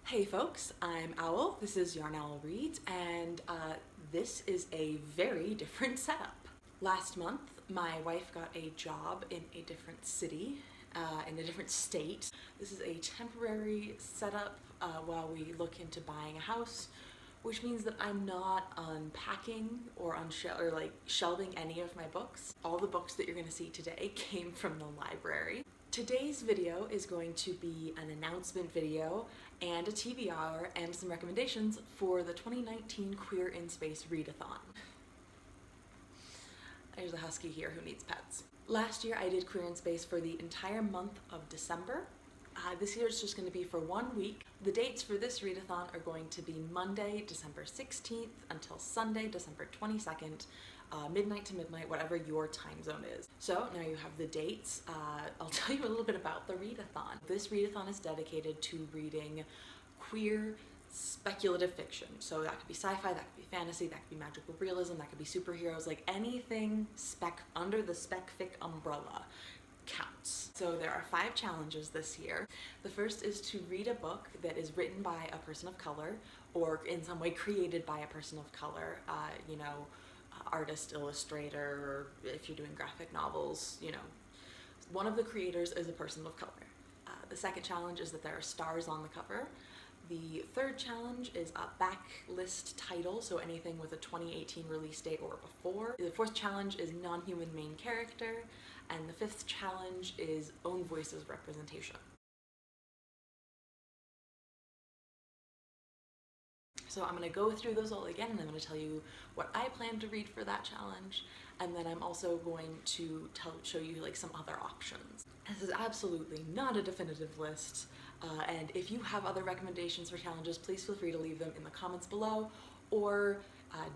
Hey folks, I'm Owl, this is Yarn Owl Reads, and this is a very different setup. Last month, my wife got a job in a different city, in a different state. This is a temporary setup while we look into buying a house, which means that I'm not unpacking or shelving any of my books. All the books that you're going to see today came from the library. Today's video is going to be an announcement video and a TBR and some recommendations for the 2019 Queer in Space Readathon. There's a husky here who needs pets. Last year I did Queer in Space for the entire month of December. This year it's just going to be for 1 week. The dates for this readathon are going to be Monday, December 16th until Sunday, December 22nd, midnight to midnight, whatever your time zone is. So now you have the dates. I'll tell you a little bit about the readathon. This readathon is dedicated to reading queer speculative fiction. So that could be sci-fi, that could be fantasy, that could be magical realism, that could be superheroes, like anything under the spec-fic umbrella counts. So there are 5 challenges this year. The first is to read a book that is written by a person of color or in some way created by a person of color, artist, illustrator, or if you're doing graphic novels, one of the creators is a person of color. The second challenge is that there are stars on the cover. The third challenge is a backlist title, so anything with a 2018 release date or before. The fourth challenge is non-human main character, and the fifth challenge is own voices representation. So I'm going to go through those all again, and I'm going to tell you what I plan to read for that challenge, and then I'm also going to show you some other options. This is absolutely not a definitive list, and if you have other recommendations for challenges, please feel free to leave them in the comments below, or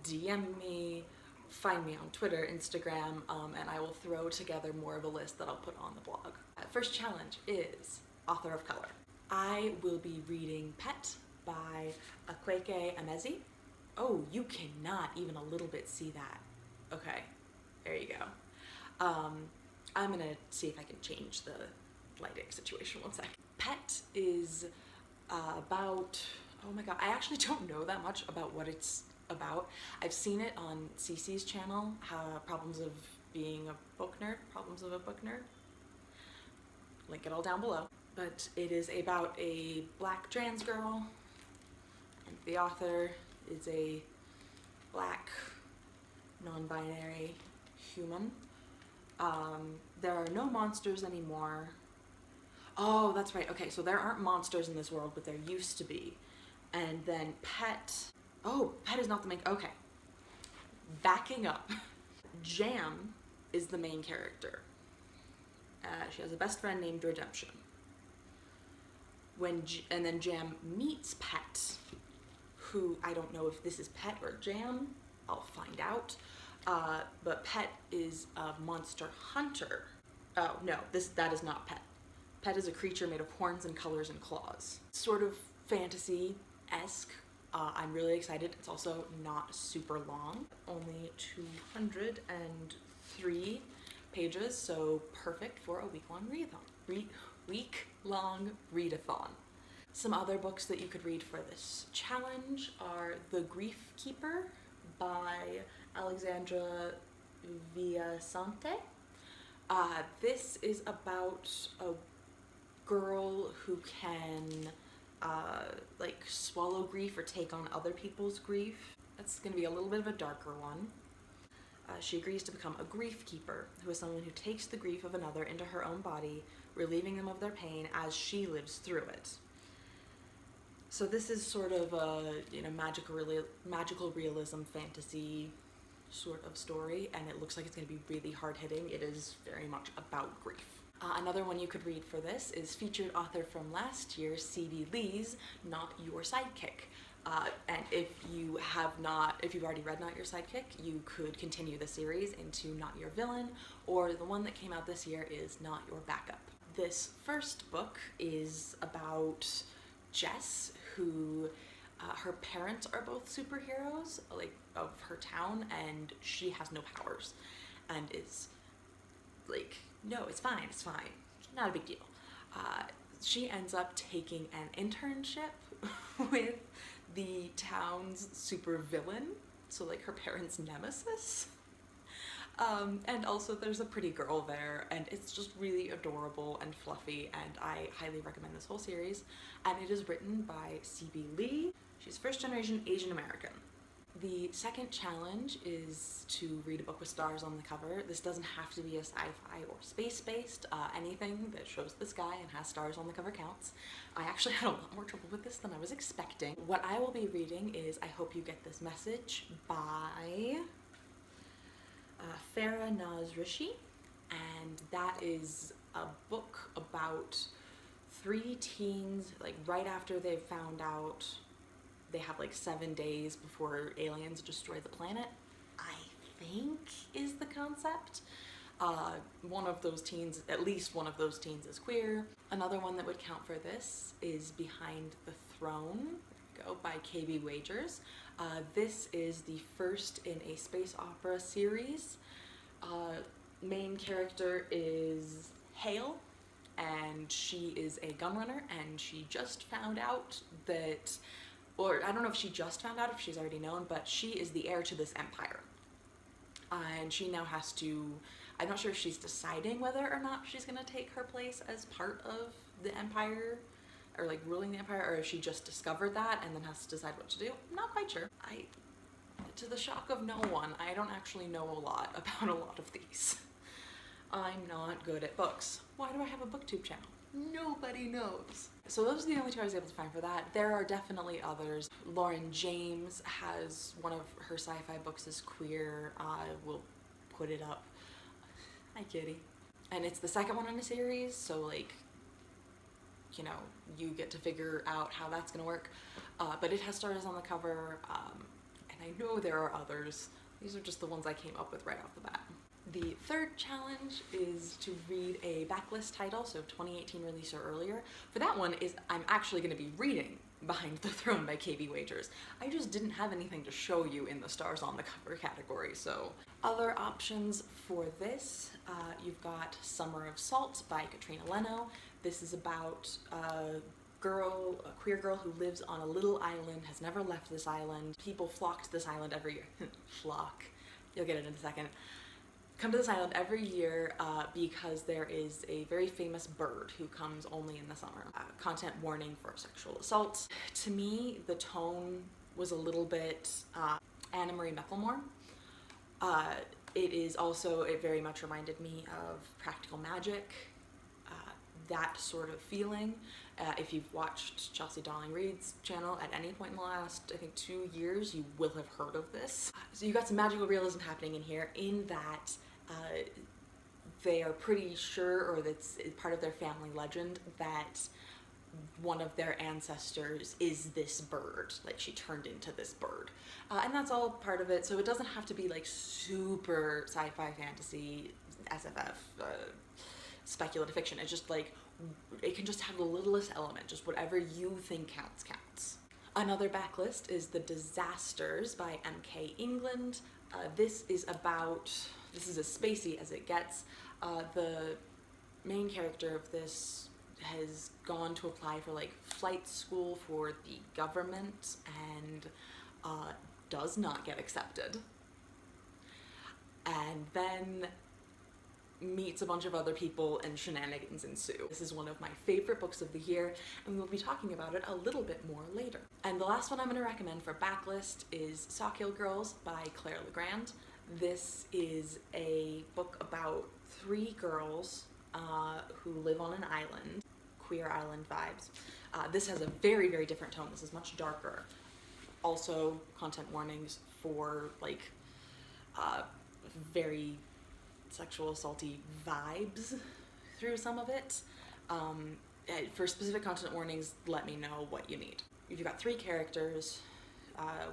DM me, find me on Twitter, Instagram, and I will throw together more of a list that I'll put on the blog. First challenge is author of color. I will be reading Pet by Akwaeke Emezi. Oh, you cannot even a little bit see that. Okay, there you go. I'm gonna see if I can change the lighting situation 1 sec. Pet is about, oh my god, I actually don't know that much about what it's about. I've seen it on Cece's channel, Problems of a Book Nerd. Link it all down below. But it is about a black trans girl, and the author is a black, non-binary human. There are no monsters anymore. Oh, that's right. Okay, so there aren't monsters in this world, but there used to be. And then Pet is not the main, okay. Backing up. Jam is the main character. She has a best friend named Redemption. And then Jam meets Pet, who, I don't know if this is Pet or Jam, I'll find out. But Pet is a monster hunter. Oh, no, that is not Pet. Pet is a creature made of horns and colors and claws. Sort of fantasy-esque. I'm really excited. It's also not super long. Only 203 pages, so perfect for a week-long readathon. Week-long readathon. Some other books that you could read for this challenge are The Grief Keeper by Alexandra Viasante. This is about a girl who can swallow grief or take on other people's grief. That's going to be a little bit of a darker one. She agrees to become a grief keeper, who is someone who takes the grief of another into her own body, relieving them of their pain as she lives through it. So this is sort of a magical realism fantasy sort of story, and it looks like it's going to be really hard-hitting. It is very much about grief. Another one you could read for this is featured author from last year, C.B. Lee's Not Your Sidekick. And if you've already read Not Your Sidekick, you could continue the series into Not Your Villain, or the one that came out this year is Not Your Backup. This first book is about Jess, who her parents are both superheroes, of her town, and she has no powers, and is no, it's fine, not a big deal. She ends up taking an internship with the town's super villain, so like her parents' nemesis. And also there's a pretty girl there, and it's just really adorable and fluffy, and I highly recommend this whole series. And it is written by C.B. Lee. She's first generation Asian American. The second challenge is to read a book with stars on the cover. This doesn't have to be a sci-fi or space-based. Anything that shows the sky and has stars on the cover counts. I actually had a lot more trouble with this than I was expecting. What I will be reading is I Hope You Get This Message by Farah Naz Rishi, and that is a book about 3 teens, like right after they've found out they have like 7 days before aliens destroy the planet, I think is the concept. One of those teens, at least one of those teens, is queer. Another one that would count for this is Behind the Throne, there we go, by KB Wagers. This is the first in a space opera series. Main character is Hale, and she is a gun runner, and she just found out that, or I don't know if she just found out, if she's already known, but she is the heir to this empire. And she now has to, I'm not sure if she's deciding whether or not she's gonna take her place as part of the empire, or like ruling the empire, or if she just discovered that and then has to decide what to do. I'm not quite sure. To the shock of no one, I don't actually know a lot about a lot of these. I'm not good at books. Why do I have a booktube channel? Nobody knows. So those are the only two I was able to find for that. There are definitely others. Lauren James has one of her sci-fi books is queer. I will put it up. Hi, kitty. And it's the second one in a series, so like, you know, you get to figure out how that's gonna work. But it has stars on the cover, and I know there are others. These are just the ones I came up with right off the bat. The third challenge is to read a backlist title, so 2018 release or earlier. For that one is I'm actually going to be reading Behind the Throne by KB Wagers. I just didn't have anything to show you in the stars on the cover category, so. Other options for this, you've got Summer of Salt by Katrina Leno. This is about a queer girl who lives on a little island, has never left this island. People flock to this island every year. Flock. You'll get it in a second. Come to this island every year because there is a very famous bird who comes only in the summer. Content warning for sexual assault. To me, the tone was a little bit Anna Marie Meckelmore. It is also, it very much reminded me of Practical Magic, that sort of feeling. If you've watched Chelsea Darling Reed's channel at any point in the last, I think, 2 years, you will have heard of this. So you got some magical realism happening in here, in that they are pretty sure, or that's part of their family legend, that one of their ancestors is this bird, like she turned into this bird. And that's all part of it, so it doesn't have to be like super sci-fi fantasy, SFF, speculative fiction. It's just like, it can just have the littlest element, just whatever you think counts. Another backlist is The Disasters by M.K. England. This is as spacey as it gets. The main character of this has gone to apply for like flight school for the government and does not get accepted. And then meets a bunch of other people and shenanigans ensue. This is one of my favorite books of the year, and we will be talking about it a little bit more later. And the last one I'm going to recommend for backlist is Sawkill Girls by Claire Legrand. This is a book about 3 girls who live on an island, queer island vibes. This has a very, very different tone. This is much darker. Also, content warnings for like very sexual assaulty vibes through some of it. For specific content warnings, let me know what you need. You've got 3 characters.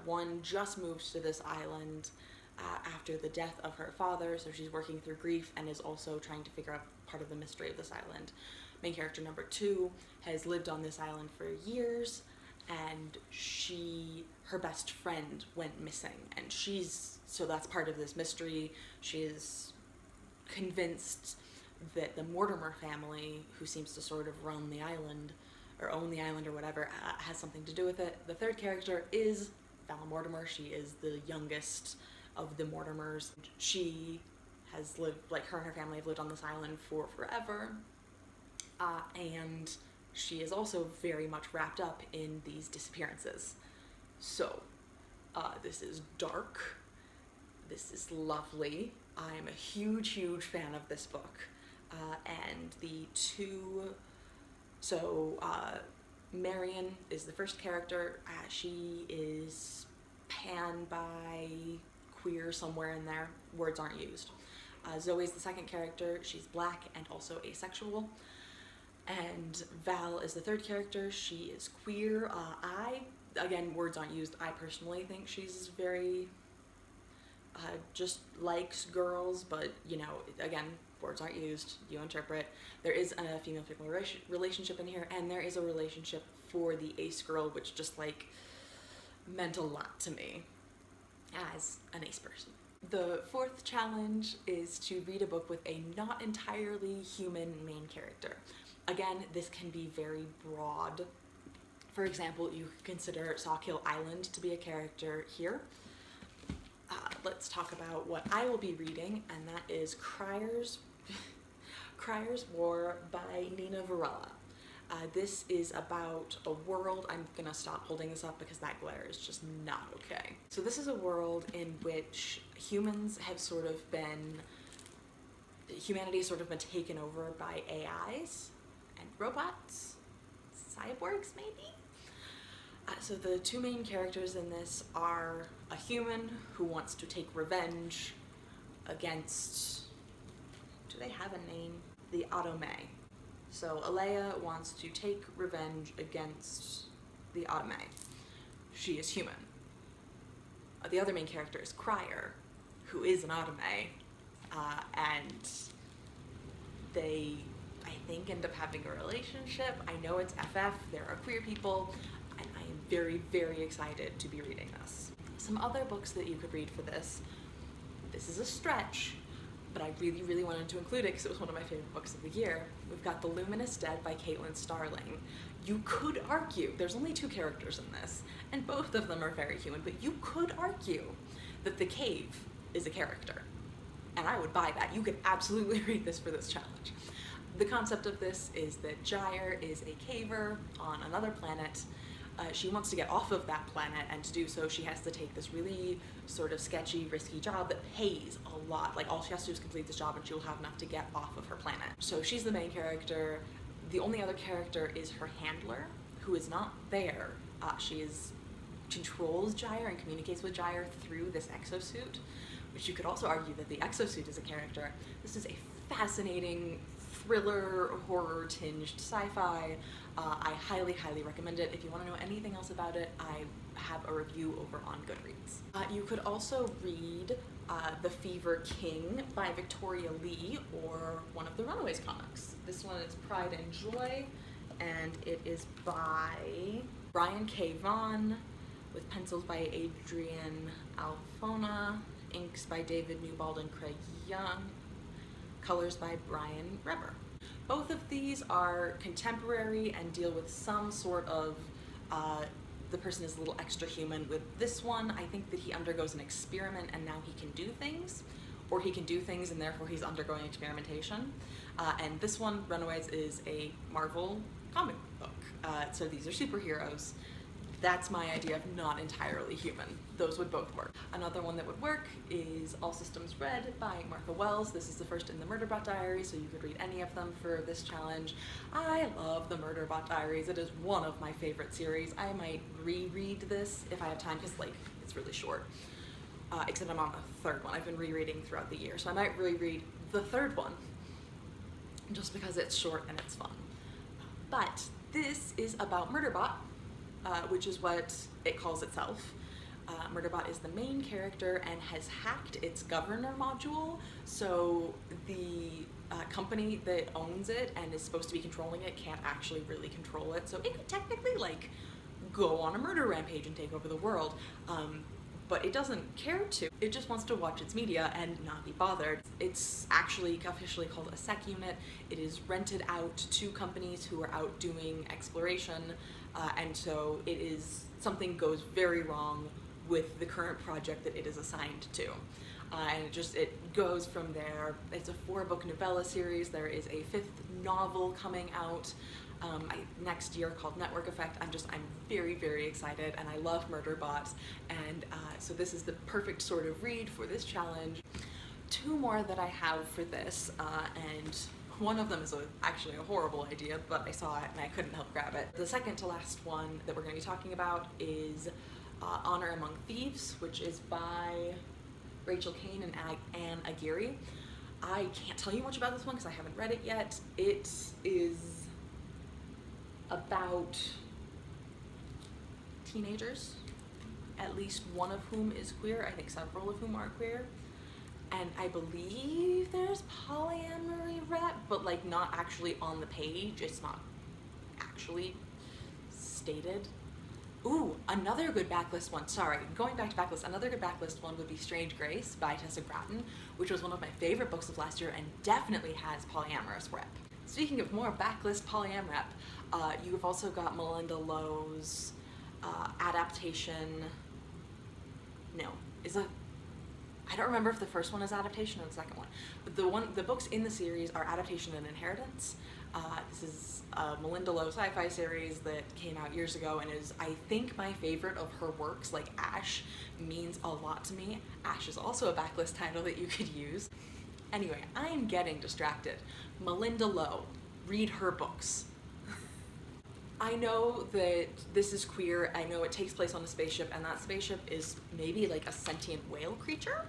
One just moved to this island after the death of her father, so she's working through grief and is also trying to figure out part of the mystery of this island. Main character number 2 has lived on this island for years, and her best friend went missing, and so that's part of this mystery. She is convinced that the Mortimer family, who seems to sort of run the island, or own the island or whatever has something to do with it. The third character is Val Mortimer. She is the youngest of the Mortimers. She has lived, like, her and her family have lived on this island for forever, and she is also very much wrapped up in these disappearances. So, this is dark, this is lovely. I'm a huge, huge fan of this book, and the two, Marion is the first character. She is pan, bi, queer, somewhere in there, words aren't used. Zoe's the second character. She's black and also asexual. And Val is the third character. She is queer. Again, words aren't used. I personally think she's very, just likes girls, but, you know, again, words aren't used. You interpret. There is a female-female relationship in here, and there is a relationship for the ace girl, which just, like, meant a lot to me as an ace person. The fourth challenge is to read a book with a not entirely human main character. Again, this can be very broad. For example, you could consider Sawkill Island to be a character here. Let's talk about what I will be reading, and that is Crier's War by Nina Varela. This is about a world, I'm gonna stop holding this up because that glare is just not okay. So this is a world in which humans have humanity has sort of been taken over by AIs and robots, cyborgs maybe? So the two main characters in this are a human who wants to take revenge against, do they have a name? The Autome. So Alea wants to take revenge against the Autome. She is human. The other main character is Crier, who is an Autome, and they, I think, end up having a relationship. I know it's FF, there are queer people, and I am very, very excited to be reading this. Some other books that you could read for this is a stretch, but I really, really wanted to include it because it was one of my favorite books of the year. We've got The Luminous Dead by Caitlyn Starling. You could argue, there's only two characters in this, and both of them are very human, but you could argue that the cave is a character. And I would buy that. You could absolutely read this for this challenge. The concept of this is that Gyre is a caver on another planet. She wants to get off of that planet, and to do so she has to take this really sort of sketchy, risky job that pays a lot. Like, all she has to do is complete this job and she'll have enough to get off of her planet. So she's the main character. The only other character is her handler, who is not there. She controls Gyre and communicates with Gyre through this exosuit, which you could also argue that the exosuit is a character. This is a fascinating thriller, horror-tinged sci-fi. I highly, highly recommend it. If you want to know anything else about it, I have a review over on Goodreads. You could also read The Fever King by Victoria Lee, or one of the Runaways comics. This one is Pride and Joy, and it is by Brian K. Vaughan, with pencils by Adrian Alfona, inks by David Newbold and Craig Young, colors by Brian Reber. Both of these are contemporary and deal with some sort of, the person is a little extra human. With this one, I think that he undergoes an experiment and now he can do things, or he can do things and therefore he's undergoing experimentation. And this one, Runaways, is a Marvel comic book. So these are superheroes. That's my idea of not entirely human. Those would both work. Another one that would work is All Systems Red by Martha Wells. This is the first in the Murderbot Diaries, so you could read any of them for this challenge. I love the Murderbot Diaries. It is one of my favorite series. I might reread this if I have time, because, like, it's really short. Except I'm on the third one. I've been rereading throughout the year, so I might reread the third one just because it's short and it's fun. But this is about Murderbot, which is what it calls itself. Murderbot is the main character and has hacked its governor module, so the company that owns it and is supposed to be controlling it can't actually really control it, so it could technically, like, go on a murder rampage and take over the world. but it doesn't care to. It just wants to watch its media and not be bothered. It's actually officially called a sec unit. It is rented out to companies who are out doing exploration, and so it is, something goes very wrong with the current project that it is assigned to. And it goes from there. It's a 4-book novella series. There is a 5th novel coming out next year called Network Effect. I'm very, very excited, and I love murder bots, and so this is the perfect sort of read for this challenge. 2 more that I have for this, and one of them is actually a horrible idea, but I saw it and I couldn't help grab it. The second to last one that we're going to be talking about is Honor Among Thieves, which is by Rachel Kane and Anne Aguirre. I can't tell you much about this one because I haven't read it yet. It is about teenagers, at least one of whom is queer. I think several of whom are queer. And I believe there's polyamory rep, but like not actually on the page. It's not actually stated. Ooh, another good backlist one. Sorry, going back to backlist, another good backlist one would be Strange Grace by Tessa, Bratton, which was one of my favorite books of last year and definitely has polyamorous rep. Speaking of more backlist polyam rep, you've also got Melinda Lowe's adaptation. No, I don't remember if the first one is adaptation or the second one, but the books in the series are Adaptation and Inheritance. This is a Melinda Lowe sci-fi series that came out years ago and is, I think, my favorite of her works. Like, Ash means a lot to me. Ash is also a backlist title that you could use. Anyway, I'm getting distracted. Melinda Lowe, read her books. I know that this is queer. I know it takes place on a spaceship, and that spaceship is maybe like a sentient whale creature?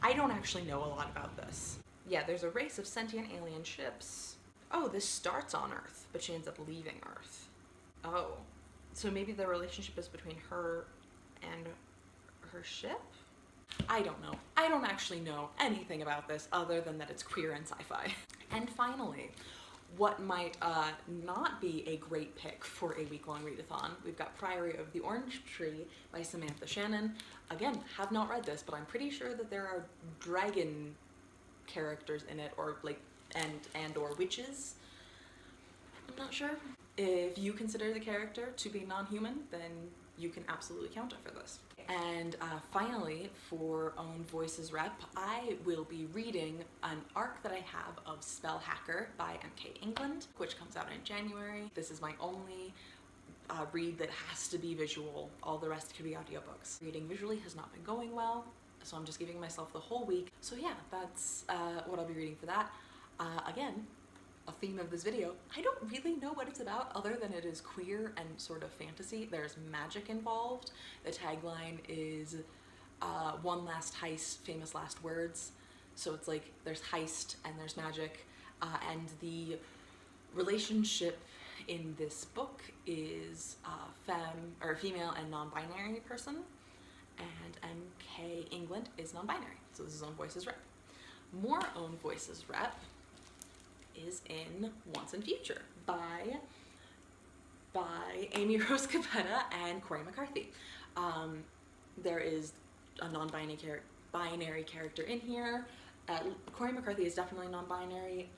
I don't actually know a lot about this. Yeah, there's a race of sentient alien ships. Oh, this starts on Earth, but she ends up leaving Earth. Oh, so maybe the relationship is between her and her ship? I don't know. I don't actually know anything about this other than that it's queer and sci-fi. And finally, what might not be a great pick for a week-long readathon, we've got Priory of the Orange Tree by Samantha Shannon. Again, have not read this, but I'm pretty sure that there are dragon characters in it, or like, and or witches. I'm not sure. If you consider the character to be non-human, then you can absolutely counter for this. And finally, for Own Voices rep, I will be reading an arc that I have of Spell Hacker by M.K. England, which comes out in January. This is my only read that has to be visual. All the rest could be audiobooks. Reading visually has not been going well, so I'm just giving myself the whole week. So yeah, that's what I'll be reading for that. Again, a theme of this video, I don't really know what it's about other than it is queer and sort of fantasy. There's magic involved. The tagline is one last heist, famous last words. So it's like there's heist and there's magic, and the relationship in this book is female and non-binary person, and M.K. England is non-binary. So this is Own Voices rep. More Own Voices rep is in Once and Future by Amy Rose Capetta and Corey McCarthy. There is a non-binary character in here. Corey McCarthy is definitely non-binary.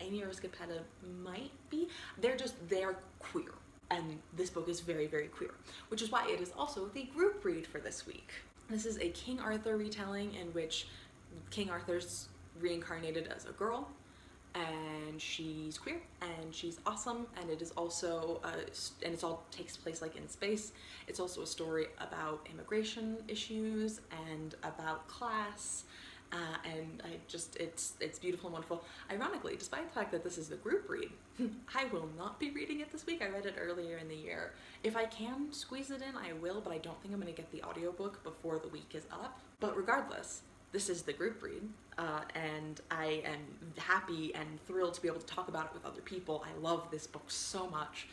Amy Rose Capetta might be. They're queer. And this book is very, very queer, which is why it is also the group read for this week. This is a King Arthur retelling in which King Arthur's reincarnated as a girl, and she's queer and she's awesome, and it is also and it all takes place like in space. It's also a story about immigration issues and about class, and it's beautiful and wonderful. Ironically, despite the fact that this is the group read, I will not be reading it this week. I read it earlier in the year. If I can squeeze it in, I will, but I don't think I'm going to get the audiobook before the week is up. But regardless, this is the group read, and I am happy and thrilled to be able to talk about it with other people. I love this book so much.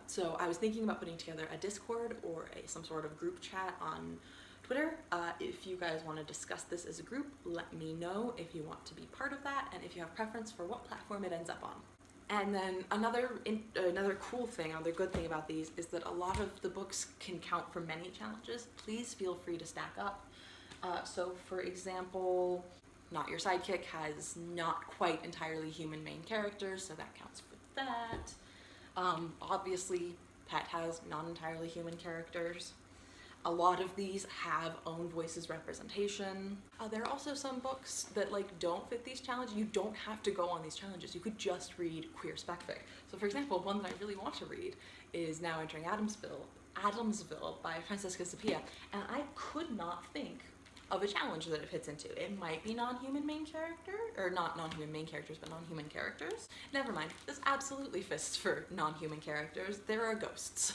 So I was thinking about putting together a Discord or some sort of group chat on Twitter. If you guys want to discuss this as a group, let me know if you want to be part of that and if you have preference for what platform it ends up on. And then another cool thing, another good thing about these is that a lot of the books can count for many challenges. Please feel free to stack up. So for example, Not Your Sidekick has not quite entirely human main characters, so that counts for that. Obviously, Pet has not entirely human characters. A lot of these have own voices representation. There are also some books that like don't fit these challenges. You don't have to go on these challenges. You could just read queer specfic. So for example, one that I really want to read is Now Entering Adamsville by Francesca Sapia, and I could not think of a challenge that it fits into. It might be non-human main character, or not non-human main characters, but non-human characters. Never mind, this absolutely fits for non-human characters. There are ghosts.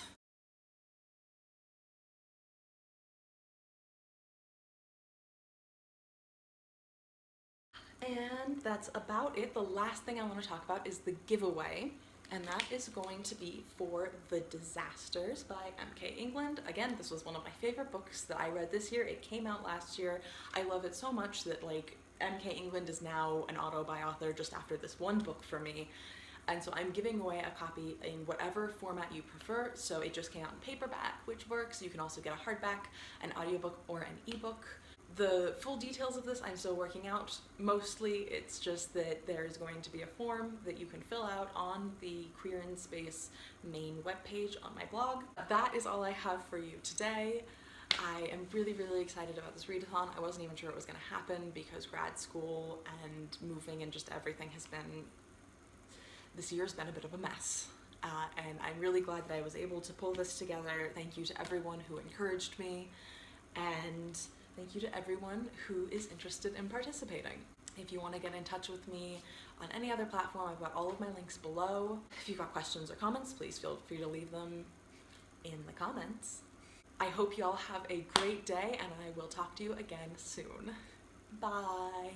And that's about it. The last thing I want to talk about is the giveaway, and that is going to be for The Disasters by M.K. England. Again, this was one of my favorite books that I read this year. It came out last year. I love it so much that like M.K. England is now an auto-buy author just after this one book for me. And so I'm giving away a copy in whatever format you prefer. So it just came out in paperback, which works. You can also get a hardback, an audiobook, or an ebook. The full details of this I'm still working out. Mostly it's just that there's going to be a form that you can fill out on the Queer in Space main webpage on my blog. That is all I have for you today. I am really, really excited about this readathon. I wasn't even sure it was going to happen because grad school and moving and just everything has been, this year's been a bit of a mess. And I'm really glad that I was able to pull this together. Thank you to everyone who encouraged me, and thank you to everyone who is interested in participating. If you want to get in touch with me on any other platform, I've got all of my links below. If you've got questions or comments, please feel free to leave them in the comments. I hope you all have a great day, and I will talk to you again soon. Bye!